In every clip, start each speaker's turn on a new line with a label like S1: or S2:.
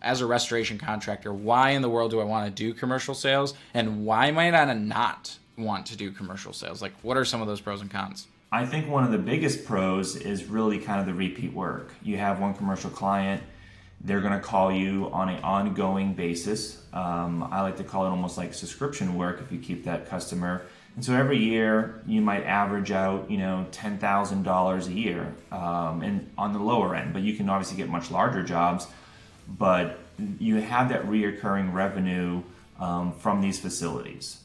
S1: as a restoration contractor, why in the world do I want to do commercial sales, and why might I not want to do commercial sales? Like, what are some of those pros and cons?
S2: I think one of the biggest pros is really kind of the repeat work. You have one commercial client, they're going to call you on an ongoing basis. I like to call it almost like subscription work if you keep that customer. And so every year you might average out, $10,000 a year, and on the lower end. But you can obviously get much larger jobs. But you have that reoccurring revenue from these facilities.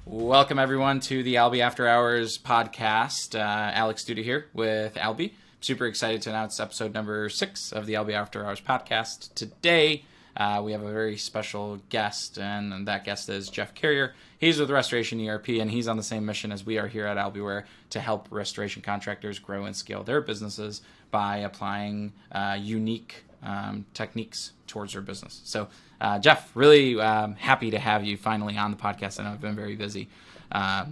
S1: Welcome, everyone, to the Albi Afterhours podcast. Alex Duta here with Albi. Super excited to announce episode number 6 of the Albi Afterhours podcast. Today, we have a very special guest, and that guest is Jeff Carrier. He's with Restoration ERP, and he's on the same mission as we are here at Albiware to help restoration contractors grow and scale their businesses by applying unique techniques towards their business. So, Jeff, really happy to have you finally on the podcast. I know I've been very busy.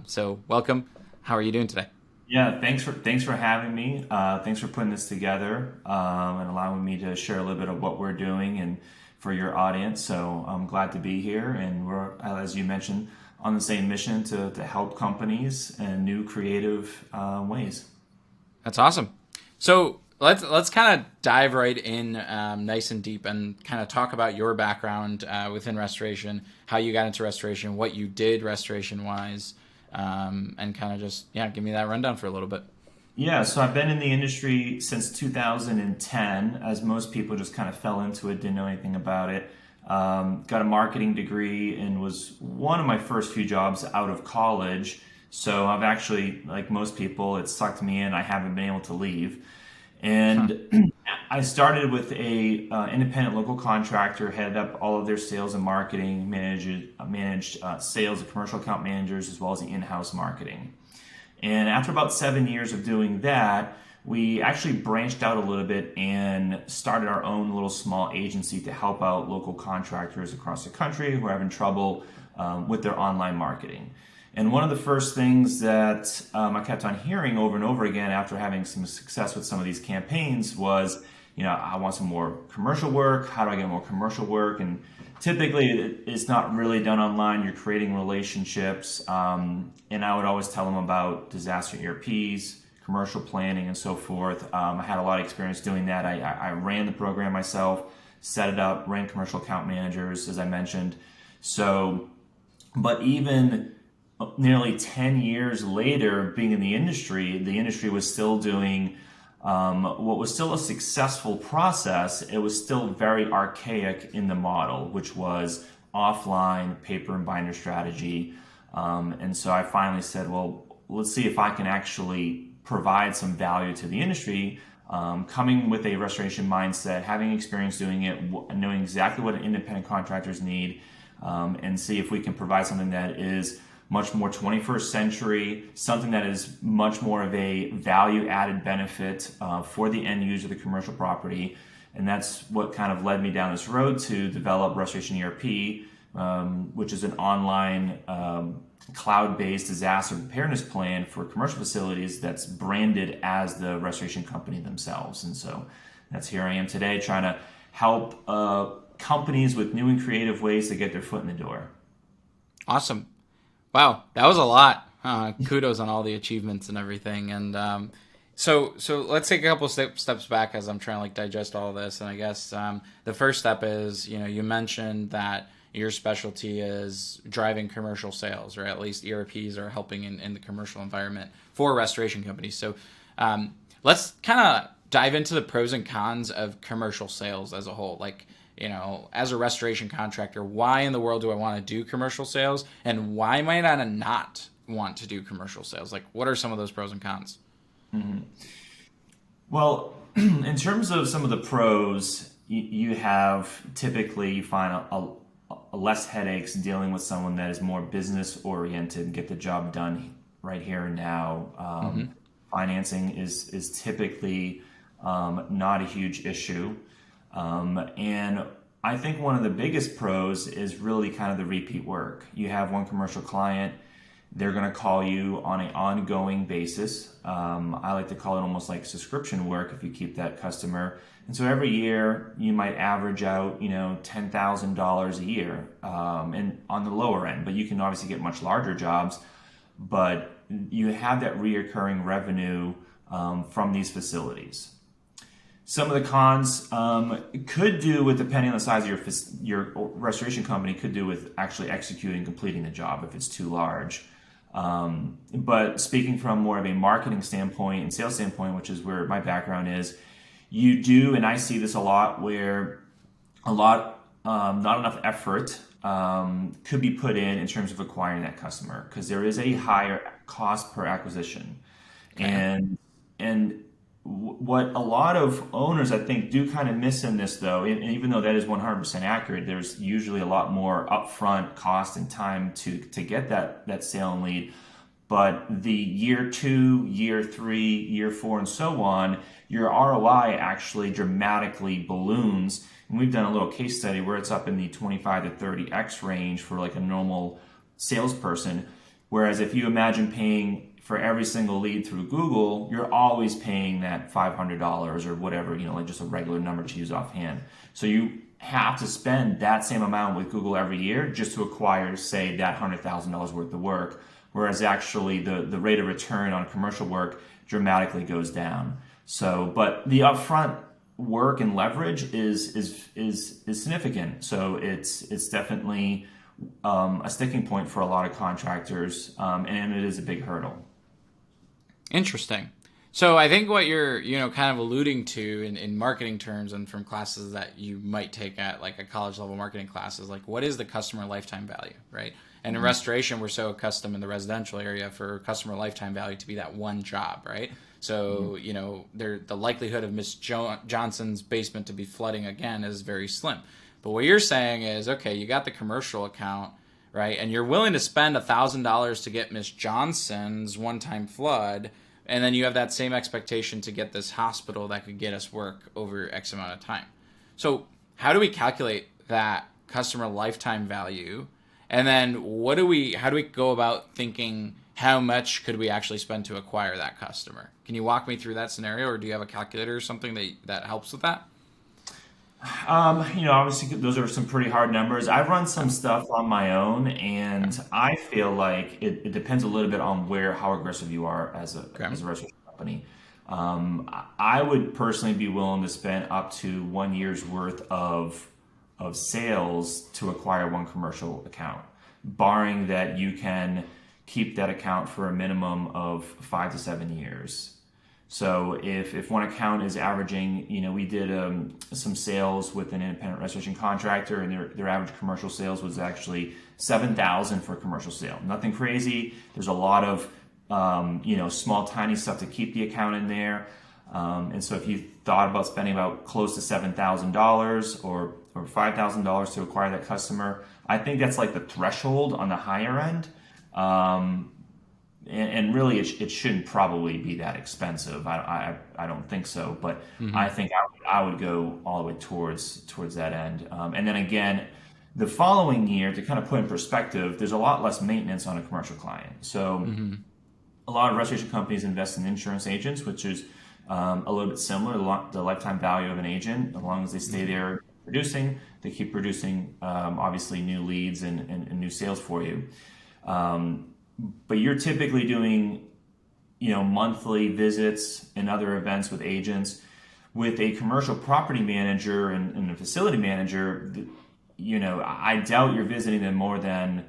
S1: So welcome. How are you doing today?
S2: Yeah, thanks for having me. Thanks for putting this together and allowing me to share a little bit of what we're doing and for your audience. So I'm glad to be here, and we're, as you mentioned, on the same mission to help companies in new creative ways.
S1: That's awesome. So let's kind of dive right in nice and deep and kind of talk about your background within restoration, how you got into restoration, what you did restoration-wise, and kind of just, give me that rundown for a little bit.
S2: Yeah, so I've been in the industry since 2010, as most people just kind of fell into it, didn't know anything about it. Got a marketing degree and was one of my first few jobs out of college. So I've actually, like most people, it sucked me in. I haven't been able to leave. And I started with a independent local contractor, headed up all of their sales and marketing, managed sales and commercial account managers, as well as the in-house marketing. And after about 7 years of doing that, we actually branched out a little bit and started our own little small agency to help out local contractors across the country who are having trouble with their online marketing. And one of the first things that I kept on hearing over and over again after having some success with some of these campaigns was, I want some more commercial work. How do I get more commercial work? And typically it's not really done online. You're creating relationships. And I would always tell them about disaster ERPs, commercial planning, and so forth. I had a lot of experience doing that. I ran the program myself, set it up, ran commercial account managers, as I mentioned. So, but even nearly 10 years later, being in the industry was still doing what was still a successful process. It was still very archaic in the model, which was offline paper and binder strategy. And so I finally said, well, let's see if I can actually provide some value to the industry, coming with a restoration mindset, having experience doing it, knowing exactly what independent contractors need, and see if we can provide something that is much more 21st century, something that is much more of a value-added benefit for the end user of the commercial property. And that's what kind of led me down this road to develop Restoration ERP, which is an online cloud-based disaster preparedness plan for commercial facilities that's branded as the restoration company themselves. And so that's here I am today, trying to help companies with new and creative ways to get their foot in the door.
S1: Awesome. Wow, that was a lot. Kudos on all the achievements and everything. And so let's take a couple steps back as I'm trying to digest all of this. And I guess the first step is, you mentioned that your specialty is driving commercial sales, or at least ERPs are helping in the commercial environment for restoration companies. So let's kind of dive into the pros and cons of commercial sales as a whole. Like, as a restoration contractor, why in the world do I want to do commercial sales, and why might I not want to do commercial sales? Like, what are some of those pros and cons?
S2: Mm-hmm. Well, in terms of some of the pros, you have typically find a less headaches dealing with someone that is more business oriented, get the job done right here and now. Financing is typically not a huge issue. And I think one of the biggest pros is really kind of the repeat work. You have one commercial client, they're going to call you on an ongoing basis. I like to call it almost like subscription work if you keep that customer. And so every year you might average out, $10,000 a year, and on the lower end. But you can obviously get much larger jobs. But you have that reoccurring revenue from these facilities. Some of the cons could do with, depending on the size of your restoration company, could do with actually executing, completing the job if it's too large. But speaking from more of a marketing standpoint and sales standpoint, which is where my background is, you do, and I see this a lot, where not enough effort could be put in terms of acquiring that customer, because there is a higher cost per acquisition. Okay. And what a lot of owners, I think, do kind of miss in this, though, and even though that is 100% accurate, there's usually a lot more upfront cost and time to get that sale and lead. But the year 2, year 3, year 4, and so on, your ROI actually dramatically balloons. And we've done a little case study where it's up in the 25 to 30x range for like a normal salesperson. Whereas if you imagine paying for every single lead through Google, you're always paying that $500 or whatever, like just a regular number to use offhand. So you have to spend that same amount with Google every year just to acquire, say, that $100,000 worth of work. Whereas actually the rate of return on commercial work dramatically goes down. So, but the upfront work and leverage is significant. So it's definitely a sticking point for a lot of contractors, and it is a big hurdle.
S1: Interesting. So I think what you're, kind of alluding to in marketing terms and from classes that you might take at like a college level marketing class is like, what is the customer lifetime value, right? And in restoration, we're so accustomed in the residential area for customer lifetime value to be that one job, right? So, the likelihood of Miss Johnson's basement to be flooding again is very slim. But what you're saying is, okay, you got the commercial account, right? And you're willing to spend $1,000 to get Miss Johnson's one-time flood, and then you have that same expectation to get this hospital that could get us work over X amount of time. So how do we calculate that customer lifetime value? And then how do we go about thinking how much could we actually spend to acquire that customer? Can you walk me through that scenario, or do you have a calculator or something that helps with that?
S2: Obviously those are some pretty hard numbers. I've run some stuff on my own, and I feel like it depends a little bit on how aggressive you are as a restoration company. I would personally be willing to spend up to 1 year's worth of sales to acquire one commercial account, barring that you can keep that account for a minimum of 5 to 7 years. So if one account is averaging, we did some sales with an independent restoration contractor, and their average commercial sales was actually $7,000 for a commercial sale. Nothing crazy. There's a lot of small, tiny stuff to keep the account in there. And so if you thought about spending about close to $7,000 or $5,000 to acquire that customer, I think that's like the threshold on the higher end. And really, it shouldn't probably be that expensive. I don't think so, but I think I would go all the way towards that end. And then again, the following year, to kind of put in perspective, there's a lot less maintenance on a commercial client. So a lot of restoration companies invest in insurance agents, which is a little bit similar to the lifetime value of an agent. As long as they stay there producing, they keep producing obviously new leads and new sales for you. But you're typically doing, monthly visits and other events with agents. With a commercial property manager and a facility manager, I doubt you're visiting them more than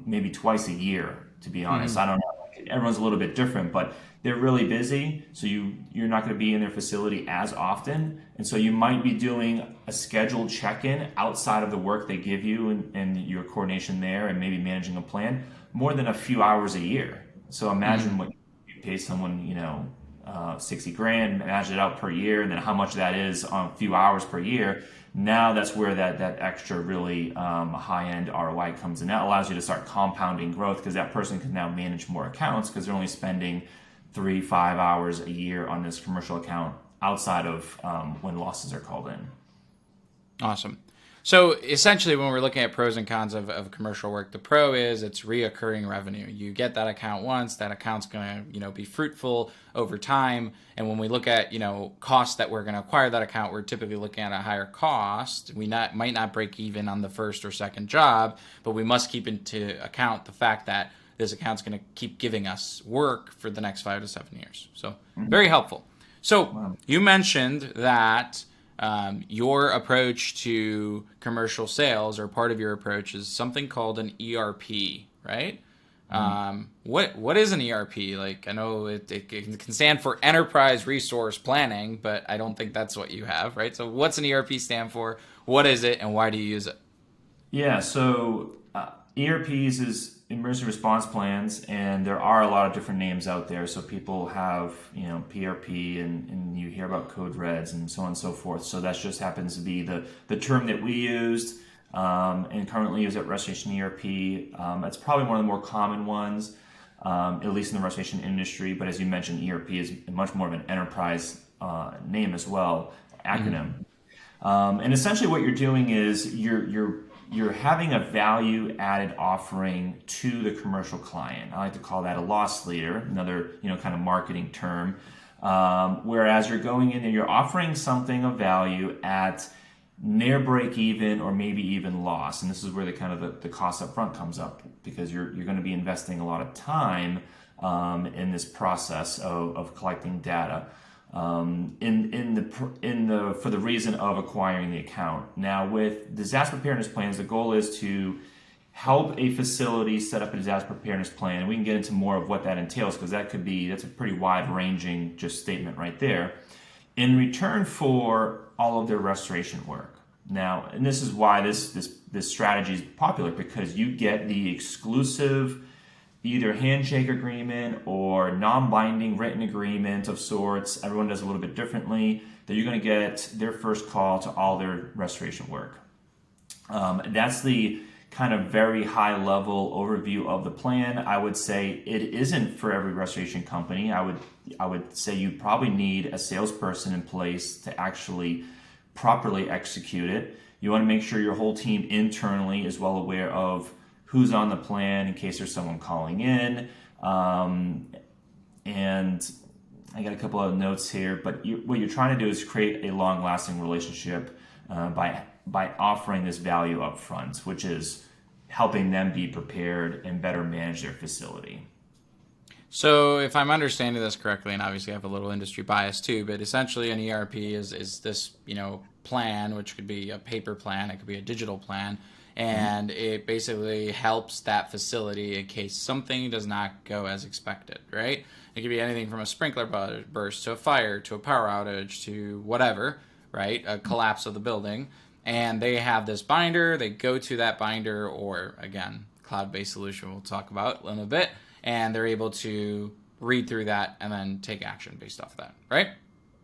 S2: maybe twice a year, to be honest. I don't know. Everyone's a little bit different, but they're really busy, so you're not going to be in their facility as often. And so you might be doing a scheduled check-in outside of the work they give you and your coordination there, and maybe managing a plan more than a few hours a year. So imagine what you pay someone, $60,000, imagine it out per year, and then how much that is on a few hours per year. Now that's where that extra really high-end ROI comes in. That allows you to start compounding growth, because that person can now manage more accounts because they're only spending 3-5 hours a year on this commercial account outside of when losses are called in.
S1: Awesome. So essentially, when we're looking at pros and cons of commercial work, the pro is it's reoccurring revenue. You get that account once, that account's going to, be fruitful over time. And when we look at, costs that we're going to acquire that account, we're typically looking at a higher cost. We might not break even on the first or second job, but we must keep into account the fact that this account's going to keep giving us work for the next 5 to 7 years. So very helpful. So
S2: Wow.
S1: you mentioned that your approach to commercial sales, or part of your approach, is something called an ERP, right? What is an ERP? Like, I know it can stand for Enterprise Resource Planning, but I don't think that's what you have, right? So what's an ERP stand for? What is it, and why do you use it?
S2: Yeah, so ERPs is emergency response plans, and there are a lot of different names out there. So people have, PRP, and you hear about code reds and so on and so forth. So that just happens to be the term that we used and currently use at Restoration ERP. It's probably one of the more common ones, at least in the restoration industry. But as you mentioned, ERP is much more of an enterprise name as well, acronym. And essentially, what you're doing is you're having a value added offering to the commercial client. I like to call that a loss leader, another kind of marketing term. Whereas you're going in and you're offering something of value at near break even or maybe even loss, and this is where the kind of the cost up front comes up, because you're going to be investing a lot of time in this process of collecting data. For the reason of acquiring the account. Now, with disaster preparedness plans, the goal is to help a facility set up a disaster preparedness plan, and we can get into more of what that entails, because that's a pretty wide-ranging just statement right there, in return for all of their restoration work. Now, and this is why this strategy is popular, because you get the exclusive either handshake agreement or non-binding written agreement of sorts. Everyone does a little bit differently. That you're going to get their first call to all their restoration work. That's the kind of very high level overview of the plan. I would say it isn't for every restoration company. I would say you probably need a salesperson in place to actually properly execute it. You want to make sure your whole team internally is well aware of who's on the plan in case there's someone calling in. And I got a couple of notes here, but what you're trying to do is create a long-lasting relationship by offering this value up front, which is helping them be prepared and better manage their facility.
S1: So if I'm understanding this correctly, and obviously I have a little industry bias too, but essentially an ERP is this, plan, which could be a paper plan, it could be a digital plan, and it basically helps that facility in case something does not go as expected, right? It could be anything from a sprinkler burst to a fire to a power outage to whatever, right? A collapse of the building. And they have this binder, they go to that binder, or again, cloud-based solution we'll talk about in a bit, and they're able to read through that and then take action based off of that, right?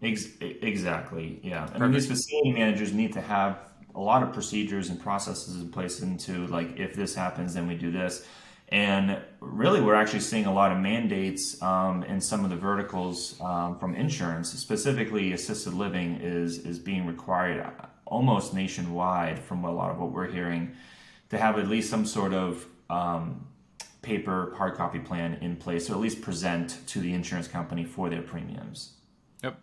S2: Exactly, yeah. I mean,
S1: Perfect.
S2: these facility managers need to have a lot of procedures and processes in place into, like, if this happens, then we do this. And really, we're actually seeing a lot of mandates in some of the verticals from insurance, specifically assisted living is being required almost nationwide, from a lot of what we're hearing, to have at least some sort of paper hard copy plan in place, or at least present to the insurance company for their premiums.
S1: Yep.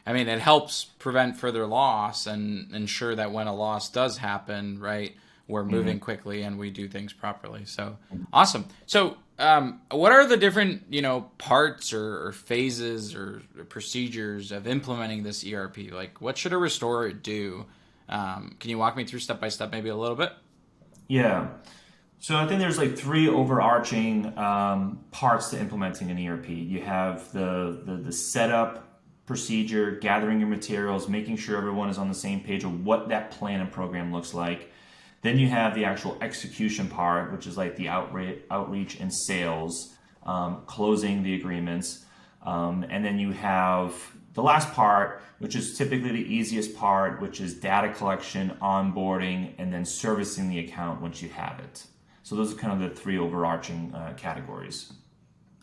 S1: I mean, it helps prevent further loss and ensure that when a loss does happen, right, we're moving quickly and we do things properly. So awesome. So what are the different, parts or phases or procedures of implementing this ERP? Like, what should a restorer do? Can you walk me through step by step, maybe a little bit?
S2: Yeah. So I think there's like three overarching parts to implementing an ERP. You have the setup procedure, gathering your materials, making sure everyone is on the same page of what that plan and program looks like. Then you have the actual execution part, which is like the outreach and sales, closing the agreements. And then you have the last part, which is typically the easiest part, which is data collection, onboarding, and then servicing the account once you have it. So those are kind of the three overarching categories.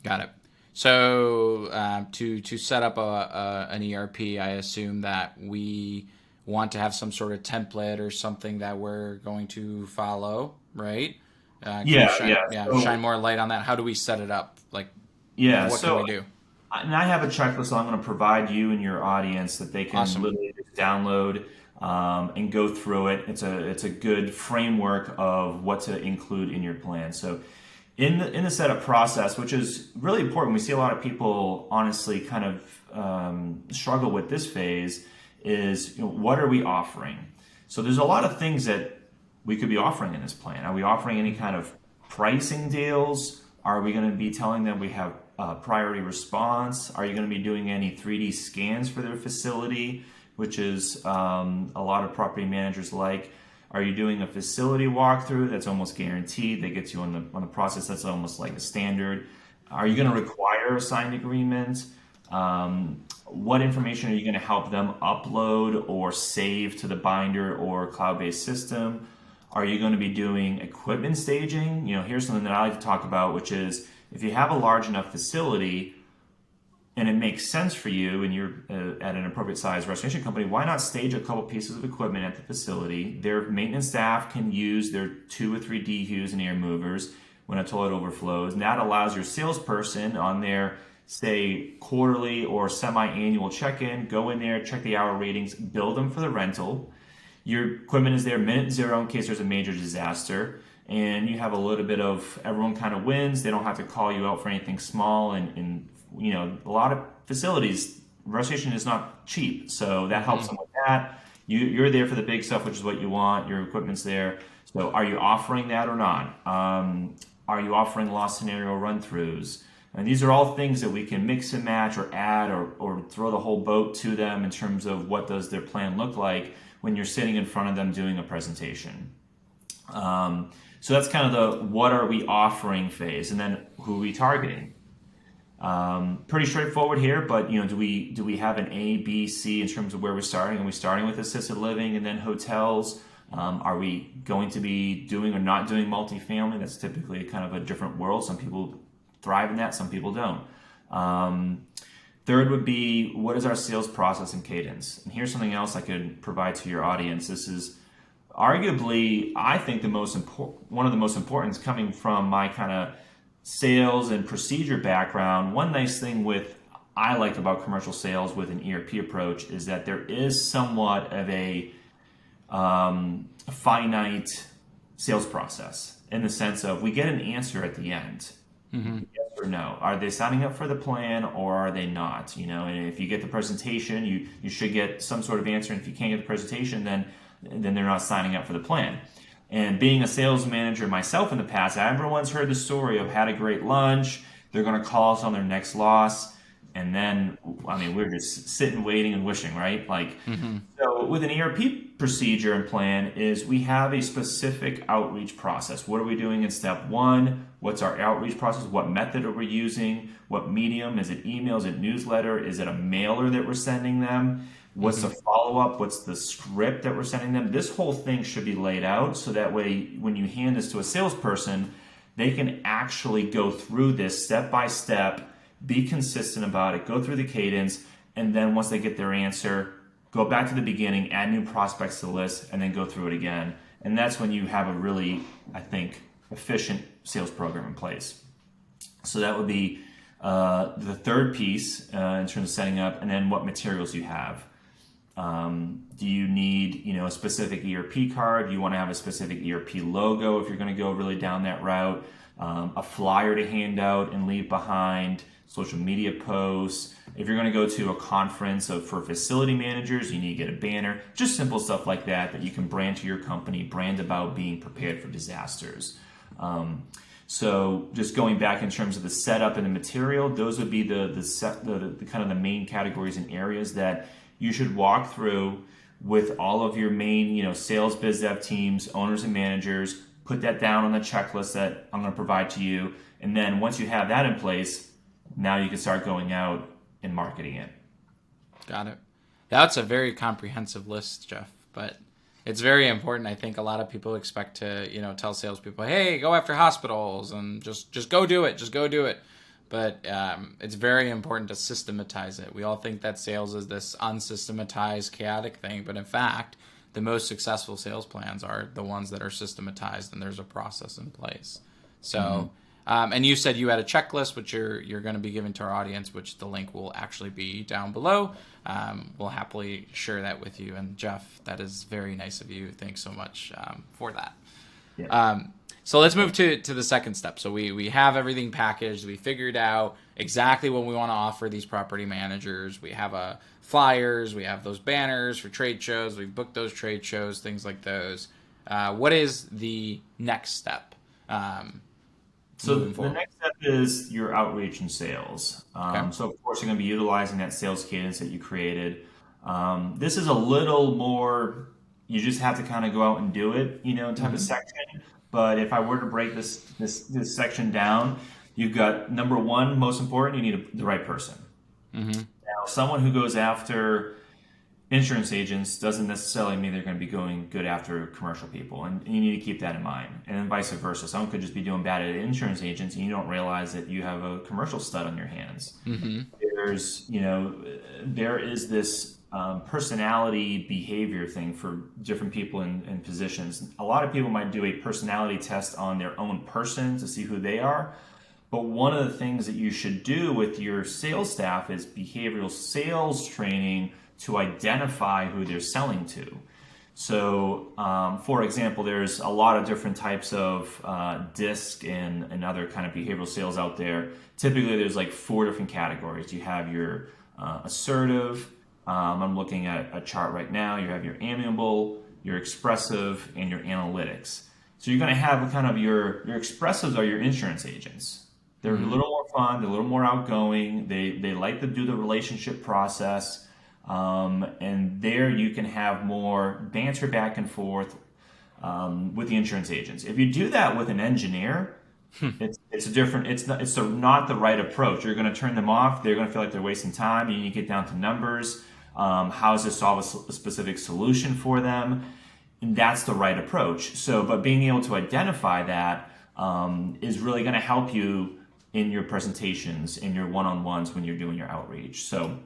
S1: Got it. So to set up an ERP, I assume that we want to have some sort of template or something that we're going to follow, right? Can you
S2: Yeah,
S1: shine,
S2: yeah.
S1: yeah, shine
S2: So
S1: more light on that? How do we set it up? Like,
S2: yeah,
S1: what can
S2: so
S1: we do?
S2: and I have a checklist I'm going to provide you and your audience that they can
S1: Awesome.
S2: literally just download and go through it. It's a good framework of what to include in your plan. So in the setup process, which is really important, we see a lot of people honestly kind of struggle with this phase. Is what are we offering? So there's a lot of things that we could be offering in this plan. Are we offering any kind of pricing deals? Are we going to be telling them we have priority response? Are you going to be doing any 3D scans for their facility, which is a lot of property managers like? Are you doing a facility walkthrough that's almost guaranteed? That gets you on the process. That's almost like a standard. Are you going to require a signed agreement? What information are you going to help them upload or save to the binder or cloud-based system? Are you going to be doing equipment staging? Here's something that I like to talk about, which is if you have a large enough facility and it makes sense for you and you're at an appropriate size restoration company, why not stage a couple pieces of equipment at the facility? Their maintenance staff can use their 2 or 3 DHUs and air movers when a toilet overflows. And that allows your salesperson on their, say, quarterly or semi-annual check-in, go in there, check the hour ratings, bill them for the rental. Your equipment is there minute zero in case there's a major disaster, and you have a little bit of everyone kind of wins. They don't have to call you out for anything small, and a lot of facilities, restoration is not cheap, so that helps them with that. You're there for the big stuff, which is what you want. Your equipment's there. So are you offering that or not? Are you offering loss scenario run-throughs? And these are all things that we can mix and match or add or throw the whole boat to them in terms of what does their plan look like when you're sitting in front of them doing a presentation. So that's kind of the what are we offering phase, and then who are we targeting? Pretty straightforward here, but do we have an A, B, C in terms of where we're starting? Are we starting with assisted living and then hotels? Are we going to be doing or not doing multifamily? That's typically kind of a different world. Some people thrive in that, some people don't. Third would be, what is our sales process and cadence? And here's something else I could provide to your audience. This is arguably, I think, one of the most important, coming from my kind of sales and procedure background. One nice thing I like about commercial sales with an ERP approach is that there is somewhat of a finite sales process, in the sense of we get an answer at the end.
S1: Mm-hmm.
S2: Yes or no? Are they signing up for the plan or are they not? And if you get the presentation, you should get some sort of answer. And if you can't get the presentation, then they're not signing up for the plan. And being a sales manager myself in the past, everyone's heard the story of had a great lunch, they're going to call us on their next loss, and then we're just sitting, waiting, and wishing, right? So with an ERP procedure and plan is we have a specific outreach process. What are we doing in step 1? What's our outreach process? What method are we using? What medium? Is it email? Is it newsletter? Is it a mailer that we're sending them? What's the follow-up? What's the script that we're sending them? This whole thing should be laid out so that way when you hand this to a salesperson, they can actually go through this step by step, be consistent about it, go through the cadence, and then once they get their answer, go back to the beginning, add new prospects to the list, and then go through it again. And that's when you have a really, I think, efficient sales program in place. So that would be the third piece in terms of setting up, and then what materials you have. Do you need, a specific ERP card? Do you want to have a specific ERP logo if you're going to go really down that route? A flyer to hand out and leave behind, social media posts. If you're going to go to a conference for facility managers, you need to get a banner. Just simple stuff like that you can brand to your company, brand about being prepared for disasters. So just going back in terms of the setup and the material, those would be the kind of the main categories and areas that you should walk through with all of your main, sales, biz dev teams, owners and managers. Put that down on the checklist that I'm going to provide to you. And then once you have that in place, now you can start going out and marketing it.
S1: Got it. That's a very comprehensive list, Jeff, but it's very important. I think a lot of people expect to, tell salespeople, hey, go after hospitals and just go do it. Just go do it. but it's very important to systematize it. We all think that sales is this unsystematized, chaotic thing, but in fact, the most successful sales plans are the ones that are systematized and there's a process in place. So, and you said you had a checklist, which you're going to be giving to our audience, which the link will actually be down below. We'll happily share that with you. And Jeff, that is very nice of you. Thanks so much for that.
S2: Yeah.
S1: So let's move to the second step. So we have everything packaged. We figured out exactly what we want to offer these property managers. We have flyers. We have those banners for trade shows. We've booked those trade shows, things like those. What is the next step?
S2: So the next step is your outreach and sales.
S1: Okay.
S2: So of course you're going to be utilizing that sales cadence that you created. This is a little more, you just have to kind of go out and do it, type of section. But if I were to break this section down, you've got number one, most important, you need the right person. Now, someone who goes after insurance agents doesn't necessarily mean they're going to be going good after commercial people, and you need to keep that in mind. And then vice versa, someone could just be doing bad at insurance agents, and you don't realize that you have a commercial stud on your hands. There is this personality behavior thing for different people in positions. A lot of people might do a personality test on their own person to see who they are. But one of the things that you should do with your sales staff is behavioral sales training to identify who they're selling to. So, for example, there's a lot of different types of DISC and other kind of behavioral sales out there. Typically, there's like 4 different categories. You have your assertive. I'm looking at a chart right now. You have your amiable, your expressive, and your analytics. So you're going to have kind of your expressives are your insurance agents. They're a little more fun. They're a little more outgoing. They like to do the relationship process. And there you can have more banter back and forth with the insurance agents. If you do that with an engineer, it's not the right approach. You're going to turn them off. They're going to feel like they're wasting time. You need to get down to numbers. How does this solve a specific solution for them? And that's the right approach. So, but being able to identify that is really going to help you in your presentations, in your one-on-ones when you're doing your outreach. So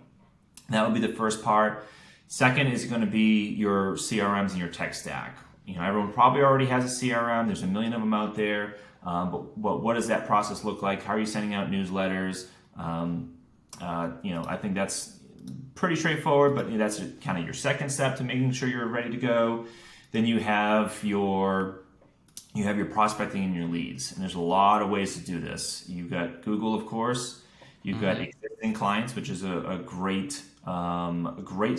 S2: that would be the first part. Second is going to be your CRMs and your tech stack. Everyone probably already has a CRM. There's a million of them out there. But what does that process look like? How are you sending out newsletters? I think that's pretty straightforward, but that's kind of your second step to making sure you're ready to go. Then you have your prospecting and your leads, and there's a lot of ways to do this. You've got Google, of course. You've got existing clients, which is a great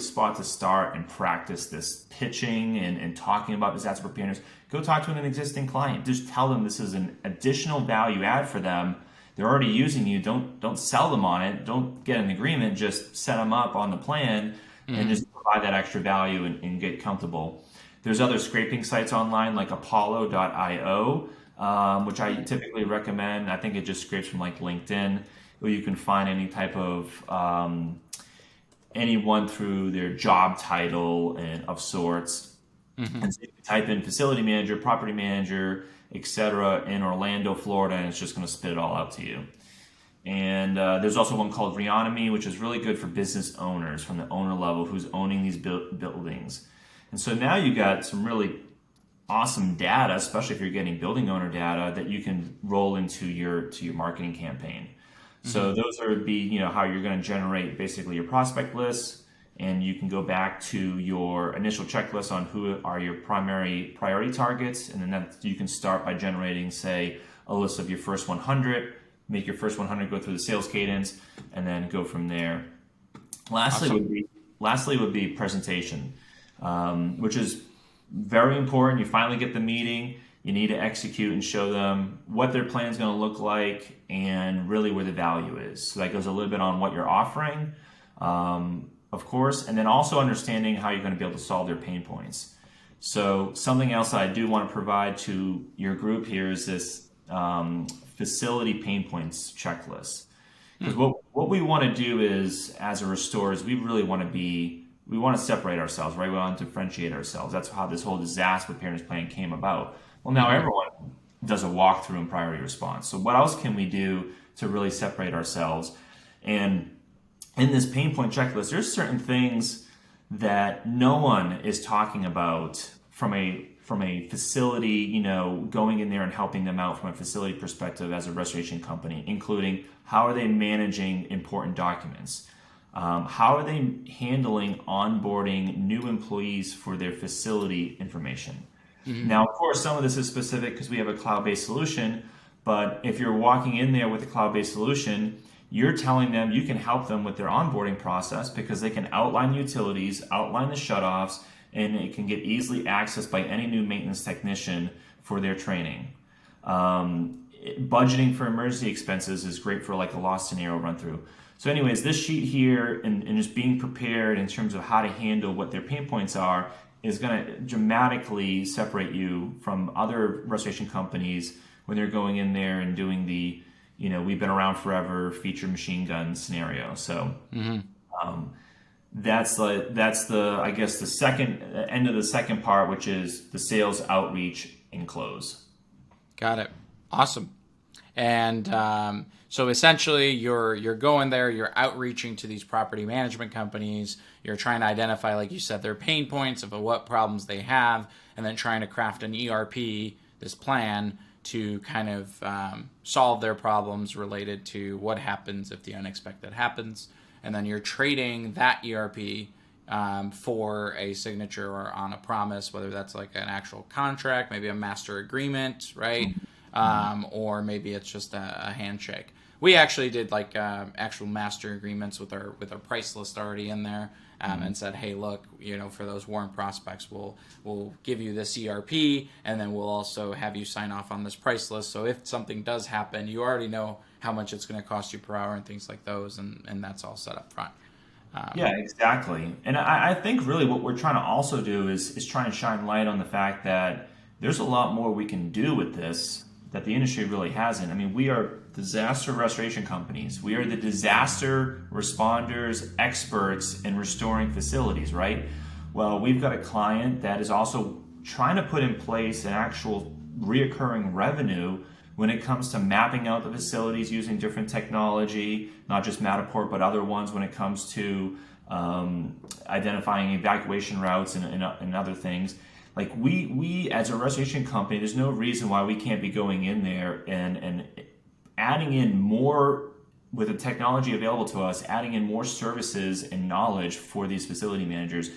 S2: spot to start and practice this pitching and talking about disaster preparedness. Go talk to an existing client. Just tell them this is an additional value add for them. They're already using you. Don't sell them on it. Don't get an agreement. Just set them up on the plan and just provide that extra value and get comfortable. There's other scraping sites online like Apollo.io, which I typically recommend. I think it just scrapes from like LinkedIn, where you can find any type of anyone through their job title and of sorts. And so you can type in facility manager, property manager, etc. in Orlando, Florida, and it's just going to spit it all out to you. And there's also one called Reonomy, which is really good for business owners from the owner level who's owning these buildings. And so now you got some really awesome data, especially if you're getting building owner data, that you can roll into your marketing campaign. So those would be how you're going to generate basically your prospect lists, and you can go back to your initial checklist on who are your primary priority targets, and then you can start by generating, say, a list of your first 100, make your first 100 go through the sales cadence, and then go from there. Lastly would be presentation, which is very important. You finally get the meeting. You need to execute and show them what their plan is going to look like and really where the value is. So that goes a little bit on what you're offering, of course, and then also understanding how you're going to be able to solve their pain points. So something else I do want to provide to your group here is this facility pain points checklist. Because what we want to do is, as a restorer, is we want to separate ourselves, right? We want to differentiate ourselves. That's how this whole disaster preparedness plan came about. Well, now everyone does a walkthrough and priority response. So what else can we do to really separate ourselves. And in this pain point checklist, there's certain things that no one is talking about from a facility, going in there and helping them out from a facility perspective as a restoration company, including how are they managing important documents? How are they handling onboarding new employees for their facility information? Now, of course, some of this is specific because we have a cloud-based solution, but if you're walking in there with a cloud-based solution, you're telling them you can help them with their onboarding process because they can outline the utilities, outline the shutoffs, and it can get easily accessed by any new maintenance technician for their training. Budgeting for emergency expenses is great for like a loss scenario run through. So anyways, this sheet here and just being prepared in terms of how to handle what their pain points are is going to dramatically separate you from other restoration companies when they're going in there and doing the, we've been around forever feature machine gun scenario. So that's the I guess the second end of the second part, which is the sales outreach and close.
S1: Got it. Awesome. And so essentially you're going there, you're outreaching to these property management companies, you're trying to identify, like you said, their pain points of what problems they have, and then trying to craft an ERP, this plan, to kind of solve their problems related to what happens if the unexpected happens. And then you're trading that ERP for a signature or on a promise, whether that's like an actual contract, maybe a master agreement, right? Or maybe it's just a handshake. We actually did like actual master agreements with our price list already in there, and said, hey, look, for those warm prospects, we'll give you this ERP, and then we'll also have you sign off on this price list. So if something does happen, you already know how much it's going to cost you per hour and things like those, and that's all set up front.
S2: Yeah, exactly. And I think really what we're trying to also do is try and shine light on the fact that there's a lot more we can do with this that the industry really hasn't. I mean, we are disaster restoration companies. We are the disaster responders, experts in restoring facilities, right? Well, we've got a client that is also trying to put in place an actual reoccurring revenue when it comes to mapping out the facilities using different technology, not just Matterport, but other ones when it comes to identifying evacuation routes and other things. Like we as a restoration company, there's no reason why we can't be going in there and adding in more with the technology available to us, adding in more services and knowledge for these facility managers.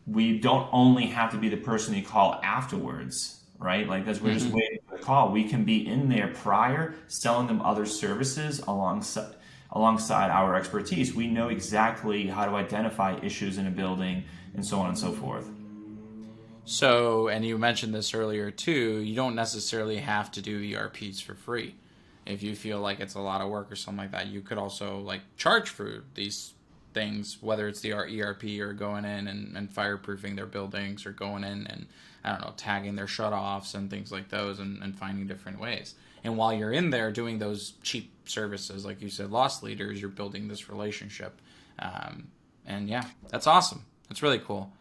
S2: We don't only have to be the person you call afterwards, right? Like we're just waiting for the call. We can be in there prior, selling them other services alongside our expertise. We know exactly how to identify issues in a building and so on and so forth.
S1: So, and you mentioned this earlier too, you don't necessarily have to do ERPs for free. If you feel like it's a lot of work or something like that, you could also like charge for these things, whether it's the ERP or going in and fireproofing their buildings or going in and, I don't know, tagging their shutoffs and things like those and finding different ways. And while you're in there doing those cheap services, like you said, loss leaders, you're building this relationship. And yeah, that's awesome. That's really cool.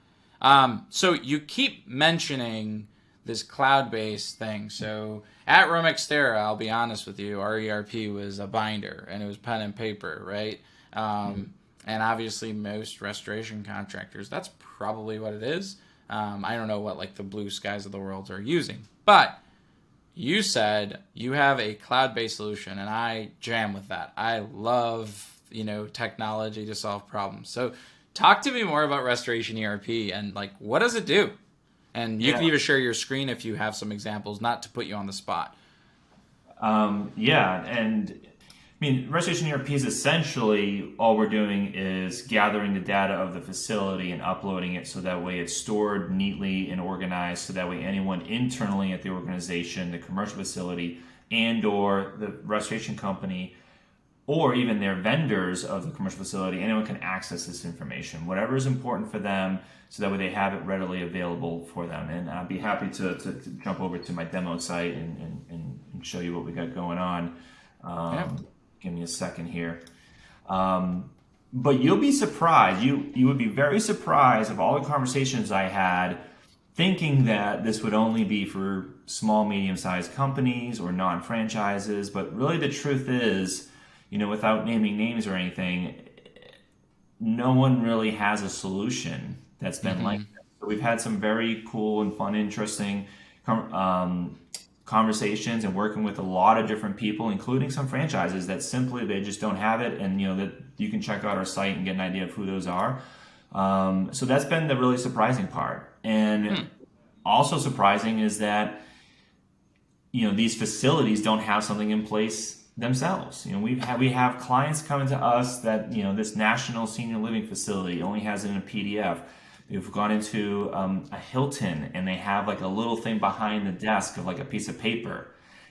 S1: So you keep mentioning this cloud-based thing. So at Romextera, I'll be honest with you, our ERP was a binder and it was pen and paper, right? And obviously most restoration contractors, that's probably what it is. I don't know what like the Blue Skies of the world are using, but you said you have a cloud-based solution, and I jam with that. I love, technology to solve problems. So talk to me more about Restoration ERP and like, what does it do? And you can even share your screen if you have some examples, not to put you on the spot.
S2: Restoration ERP is essentially all we're doing is gathering the data of the facility and uploading it so that way it's stored neatly and organized so that way anyone internally at the organization, the commercial facility, and or the restoration company, or even their vendors of the commercial facility, anyone can access this information, whatever is important for them, so that way they have it readily available for them. And I'd be happy to jump over to my demo site and show you what we got going on. Give me a second here. But you'll be surprised. You would be very surprised of all the conversations I had thinking that this would only be for small, medium-sized companies or non-franchises. But really the truth is without naming names or anything, no one really has a solution that's been like
S1: Mm-hmm.
S2: that. So we've had some very cool and fun, interesting conversations and working with a lot of different people, including some franchises that simply they just don't have it, and that you can check out our site and get an idea of who those are. So that's been the really surprising part, and
S1: Hmm.
S2: also surprising is that these facilities don't have something in place themselves. We have clients coming to us that this national senior living facility only has it in a PDF. We've gone into a Hilton and they have like a little thing behind the desk of like a piece of paper,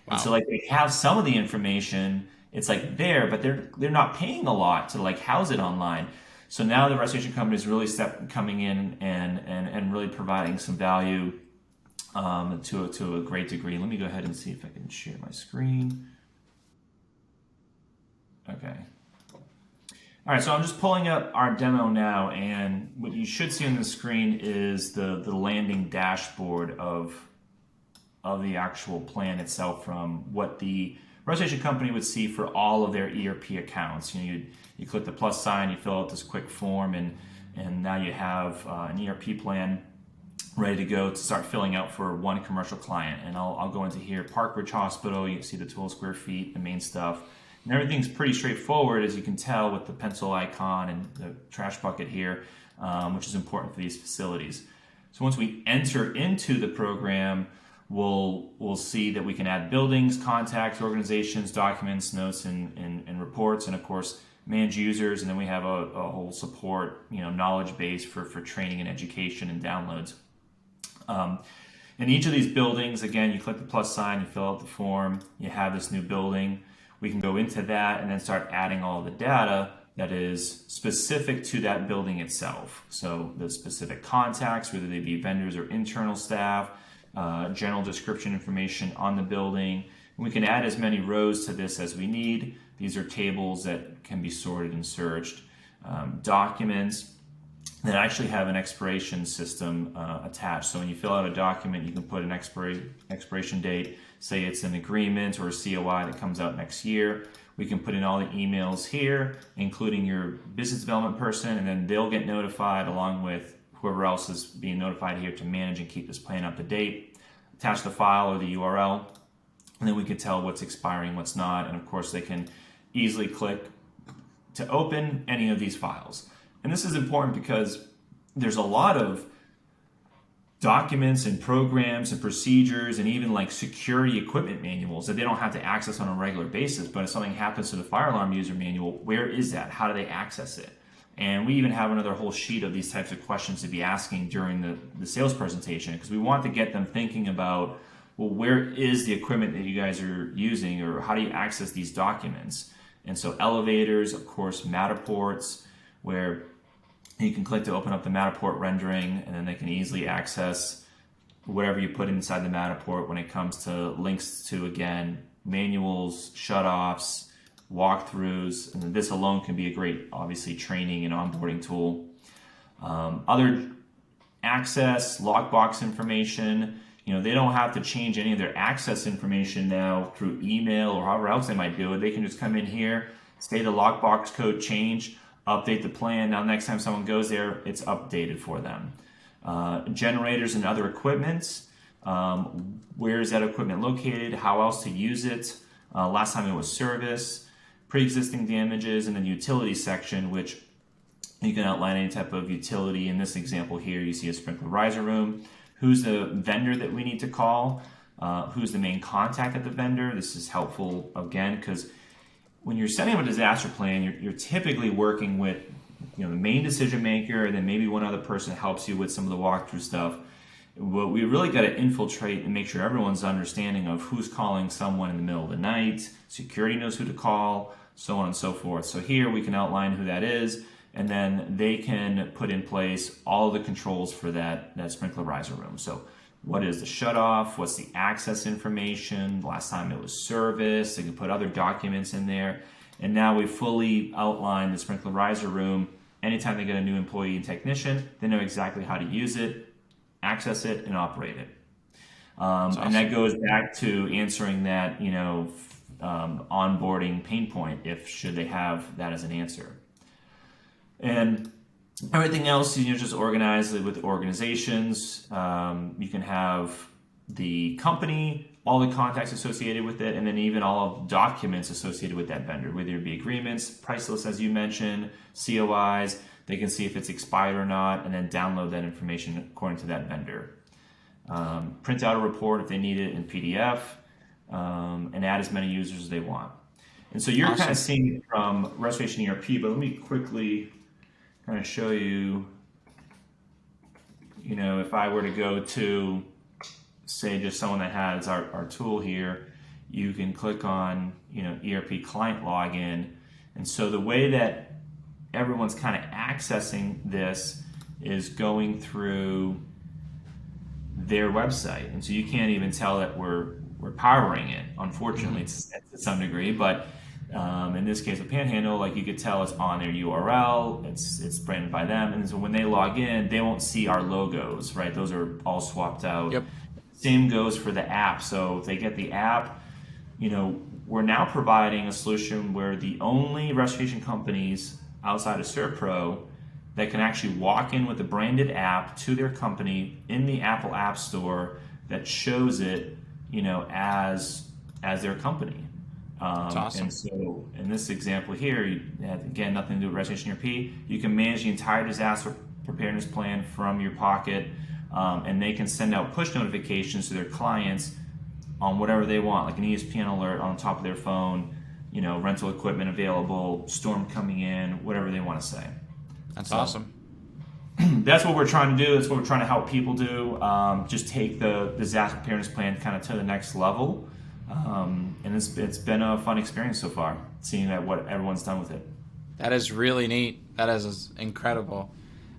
S2: and so
S1: Wow.
S2: like they have some of the information. It's like there, but they're not paying a lot to like house it online. So now the restoration company is really coming in and really providing some value to a great degree. Let me go ahead and see if I can share my screen. Okay. All right, so I'm just pulling up our demo now, and what you should see on the screen is the landing dashboard of the actual plan itself from what the restoration company would see for all of their ERP accounts. You click the plus sign, you fill out this quick form, and now you have an ERP plan ready to go to start filling out for one commercial client. And I'll go into here, Park Ridge Hospital. You can see the 12 square feet, the main stuff. And everything's pretty straightforward, as you can tell, with the pencil icon and the trash bucket here, which is important for these facilities. So once we enter into the program, we'll see that we can add buildings, contacts, organizations, documents, notes, and reports, and of course manage users. And then we have a whole support, knowledge base for training and education and downloads. In each of these buildings, again, you click the plus sign, you fill out the form, you have this new building. We can go into that and then start adding all the data that is specific to that building itself. So the specific contacts, whether they be vendors or internal staff, general description information on the building. And we can add as many rows to this as we need. These are tables that can be sorted and searched. Documents that actually have an expiration system attached. So when you fill out a document, you can put an expiration date, say it's an agreement or a COI that comes out next year. We can put in all the emails here, including your business development person, and then they'll get notified along with whoever else is being notified here to manage and keep this plan up to date. Attach the file or the URL, and then we can tell what's expiring, what's not, and of course they can easily click to open any of these files. And this is important because there's a lot of documents and programs and procedures and even like security equipment manuals that they don't have to access on a regular basis. But if something happens to the fire alarm user manual, where is that? How do they access it? And we even have another whole sheet of these types of questions to be asking during the sales presentation, because we want to get them thinking about, well, where is the equipment that you guys are using, or how do you access these documents? And so elevators, of course, Matterports, where you can click to open up the Matterport rendering, and then they can easily access whatever you put inside the Matterport when it comes to links to, again, manuals, shutoffs, walkthroughs, and this alone can be a great, obviously, training and onboarding tool. Other access, lockbox information, they don't have to change any of their access information now through email or however else they might do it. They can just come in here, say the lockbox code change, update the plan. Now, next time someone goes there, it's updated for them. Generators and other equipment. Where is that equipment located? How else to use it? Last time it was service. Pre-existing damages, and then utility section, which you can outline any type of utility. In this example here, you see a sprinkler riser room. Who's the vendor that we need to call? Who's the main contact at the vendor? This is helpful, again, because when you're setting up a disaster plan, you're typically working with the main decision maker, and then maybe one other person helps you with some of the walkthrough stuff. Well, we really got to infiltrate and make sure everyone's understanding of who's calling someone in the middle of the night, security knows who to call, so on and so forth. So here we can outline who that is, and then they can put in place all of the controls for that sprinkler riser room. So what is the shutoff? What's the access information? Last time it was service. They can put other documents in there. And now we fully outlined the sprinkler riser room. Anytime they get a new employee and technician, they know exactly how to use it, access it, and operate it.
S1: That's
S2: And that
S1: awesome.
S2: goes back to answering that, onboarding pain point if should they have that as an answer. And everything else, just organize it with organizations. You can have the company, all the contacts associated with it, and then even all of documents associated with that vendor, whether it be agreements, price lists, as you mentioned, COIs. They can see if it's expired or not, and then download that information according to that vendor. Print out a report if they need it in PDF, and add as many users as they want. And so you're kind of seeing it from Restoration ERP, but let me quickly kind of show you, if I were to go to, say, just someone that has our tool here, you can click on, ERP client login. And so the way that everyone's kind of accessing this is going through their website. And so you can't even tell that we're powering it, unfortunately, to some degree. But in this case with Panhandle, like you could tell it's on their URL, it's branded by them. And so when they log in, they won't see our logos, right? Those are all swapped out.
S1: Yep.
S2: Same goes for the app. So if they get the app, we're now providing a solution where the only restoration companies outside of CertPro that can actually walk in with a branded app to their company in the Apple App Store that shows it, as their company.
S1: That's awesome.
S2: And so in this example here, again, nothing to do with Restoration ERP. You can manage the entire disaster preparedness plan from your pocket, and they can send out push notifications to their clients on whatever they want, like an ESPN alert on top of their phone, rental equipment available, storm coming in, whatever they want to say.
S1: That's awesome.
S2: That's what we're trying to do. That's what we're trying to help people do. Just take the disaster preparedness plan kind of to the next level. And it's been a fun experience so far, seeing what everyone's done with it.
S1: That is really neat. That is incredible.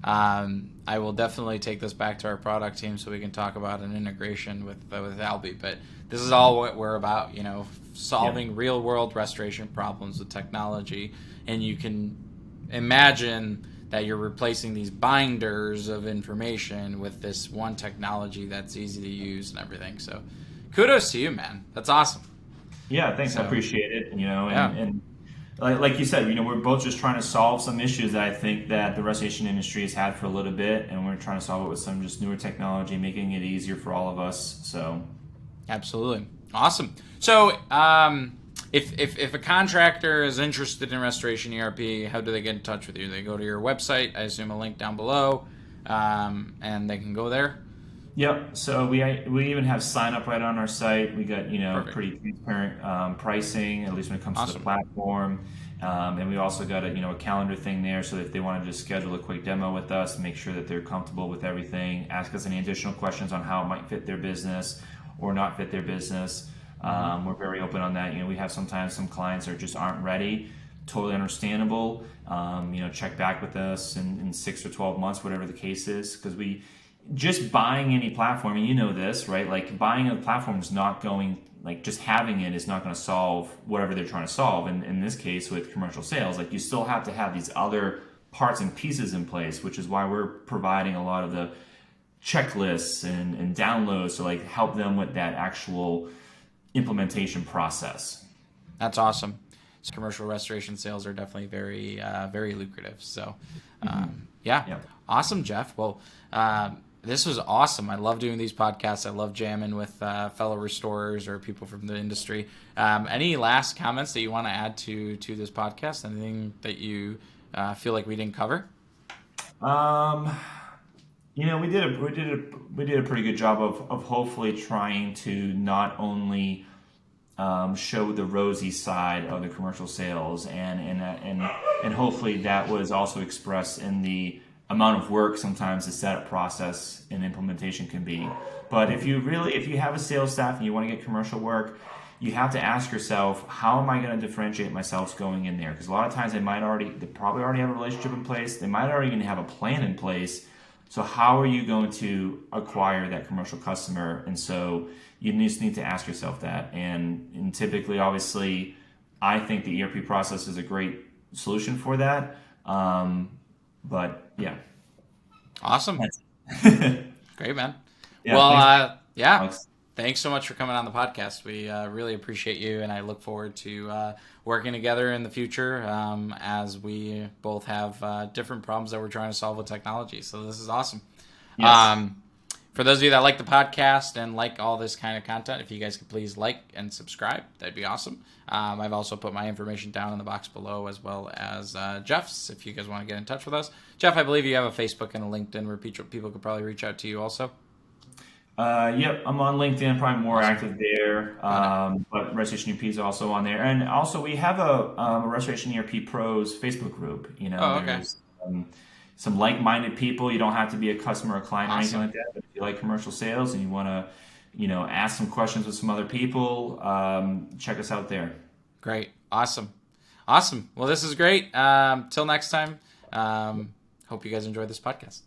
S1: I will definitely take this back to our product team so we can talk about an integration with Albi. But this is all what we're about, solving real world restoration problems with technology. And you can imagine that you're replacing these binders of information with this one technology that's easy to use and everything. So kudos to you, man. That's awesome.
S2: Yeah, thanks. I appreciate it. And like you said, we're both just trying to solve some issues that I think that the restoration industry has had for a little bit, and we're trying to solve it with some just newer technology, making it easier for all of us. So,
S1: absolutely awesome. So, if a contractor is interested in Restoration ERP, how do they get in touch with you? They go to your website. I assume a link down below, and they can go there.
S2: Yep. So we even have sign up right on our site. We got
S1: Perfect.
S2: pretty transparent pricing, at least when it comes to the platform. And we also got a calendar thing there, so if they want to just schedule a quick demo with us, make sure that they're comfortable with everything, ask us any additional questions on how it might fit their business or not fit their business. We're very open on that. We have sometimes some clients that just aren't ready. Totally understandable. Check back with us in 6 or 12 months, whatever the case is, because just buying any platform, and this, right? Like buying a platform is not going, like just having it is not going to solve whatever they're trying to solve. And in this case with commercial sales, like you still have to have these other parts and pieces in place, which is why we're providing a lot of the checklists and downloads to like help them with that actual implementation process.
S1: That's awesome. So commercial restoration sales are definitely very, very lucrative. So, yeah. Awesome, Jeff. Well, this was awesome. I love doing these podcasts. I love jamming with fellow restorers or people from the industry. Any last comments that you want to add to this podcast? Anything that you feel like we didn't cover?
S2: We did a pretty good job of hopefully trying to not only show the rosy side of the commercial sales, and hopefully that was also expressed in the amount of work sometimes the setup process and implementation can be. But if you have a sales staff and you want to get commercial work, you have to ask yourself, how am I going to differentiate myself going in there? Because a lot of times they probably already have a relationship in place. They might already even have a plan in place. So how are you going to acquire that commercial customer? And so you just need to ask yourself that. And typically, obviously, I think the ERP process is a great solution for that. But yeah.
S1: Awesome. Great, man.
S2: Yeah,
S1: well, yeah.
S2: Alex.
S1: Thanks so much for coming on the podcast. We really appreciate you, and I look forward to working together in the future as we both have different problems that we're trying to solve with technology. So this is awesome.
S2: Yes.
S1: For those of you that like the podcast and like all this kind of content, if you guys could please like and subscribe, that'd be awesome. I've also put my information down in the box below, as well as Jeff's, if you guys want to get in touch with us. Jeff, I believe you have a Facebook and a LinkedIn where people could probably reach out to you also.
S2: Yep, I'm on LinkedIn, probably more
S1: Awesome.
S2: active there.
S1: Got it.
S2: But Restoration ERP is also on there, and also we have a Restoration ERP Pros Facebook group. You know,
S1: Oh, okay.
S2: there's some like-minded people. You don't have to be a customer or client or anything
S1: Awesome.
S2: like that. But if you like commercial sales and you want to, ask some questions with some other people, check us out there.
S1: Great. Awesome. Awesome. Well, this is great. Till next time. Hope you guys enjoyed this podcast.